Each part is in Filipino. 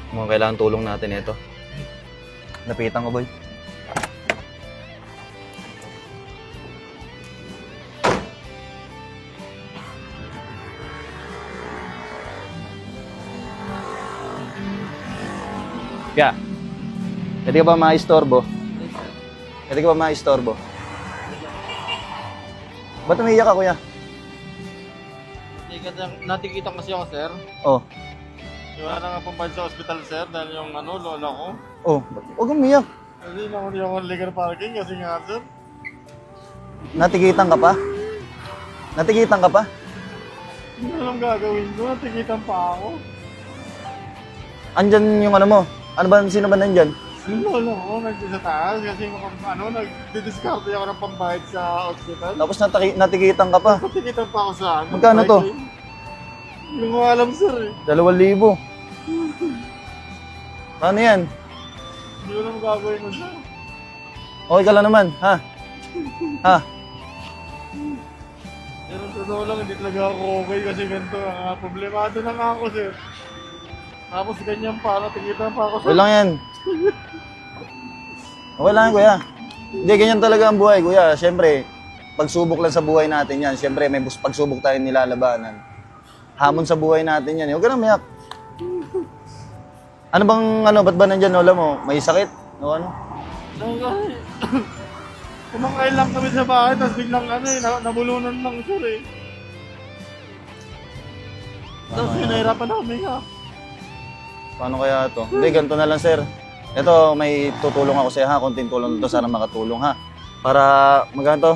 Mukhang kailangan tulong natin ito. Lapitan ko, boy. Kaya, pwede ka ba maistorbo? Pwede ka ba maistorbo? Ba't umiiyak ka, kuya? Natikitan kasi ako, sir. Oh. Wala na nga pambayad sa ospital, sir, dahil yung lola ko. Oh, huwag umiiyak. Kasi naman yung legal parking kasi nga, sir. Natikitan ka pa? Natikitan ka pa? Hindi na lang gagawin ko, natikitan pa ako. Andyan yung ano mo? Ano ba, sino ba nandyan? Yung lola ko, nandun sa taas kasi nagdidiskarte ako ng pambayad sa ospital. Tapos natikitan ka pa? Natikitan pa ako sa ano. Magkano to? Hindi ko alam, sir, eh. 2,000. Ano yan? Hindi ko naman gagawin mo, sir. Okay ka lang naman, ha? Ha? Pero totoo lang, hindi talaga ako okay kasi ganito. Problemado na nga ako, sir. Tapos ganyan pa, natikitan pa ako, sir. Okay lang yan. Okay lang yan, kuya. Hindi, ganyan talaga ang buhay, kuya. Siyempre, pagsubok lang sa buhay natin yan. Siyempre, may pagsubok tayong nilalabanan. Hamon sa buhay natin yan. Huwag ka na mayak. Ano bang, ba't ba nandyan, lola mo? May sakit? O ano? Kumakain lang kami sa bahay, tapos biglang nabulunan lang, sir, eh. Tapos hinahirapan namin, ha. Paano kaya ito? Hindi, ganito na lang, sir. Ito, may tutulong ako sa'yo, ha? Konting tulong ito, sana makatulong, ha? Para, magkano to?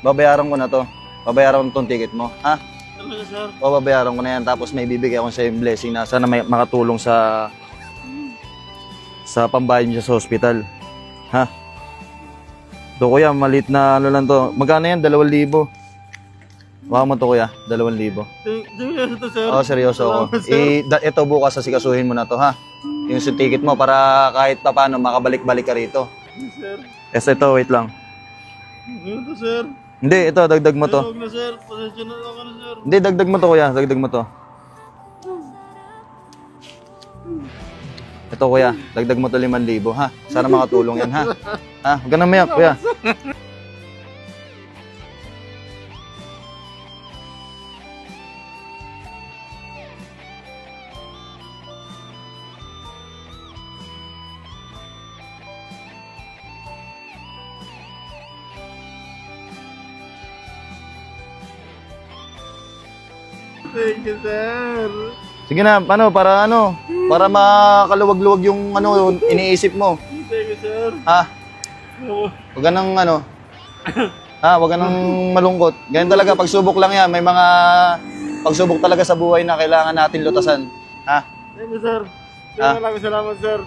Babayaran ko na to. Babayaran ko itong ticket mo, ha? Talaga, sir. O, babayaran ko na yan. Tapos may bibigay ako sa'yo yung blessing na sana may makatulong sa pambayad niya sa hospital. Ha? Ito, kuya, maliit na ano lang to. Magkano yan? 2,000. Baka mo to, kuya. 2,000. Seryoso to, sir. Oo, seryoso ako. Salamat, sir. Ito bukas, asikasuhin mo na to, ha? Yung sa ticket mo para kahit pa paano makabalik-balik ka rito. Sir. Yes, ito, wait lang. Ano to, sir? Hindi, ito, dagdag mo to. Huwag na, sir. Pasensya na lang, sir. Hindi, dagdag mo to, kuya. Dagdag mo to. Ito, kuya. Dagdag mo to 5,000, ha? Sana makatulong yan, ha? Ha? Huwag ka na mayak, kuya. Thank you, sir. Sige na, para makaluwag-luwag yung iniisip mo. Thank you, sir. Ha? Huwag ka nang huwag ka nang malungkot. Ganyan talaga, pagsubok lang yan. May mga pagsubok talaga sa buhay na kailangan natin lutasan. Ha? Thank you, sir. Ah. Maraming salamat, sir.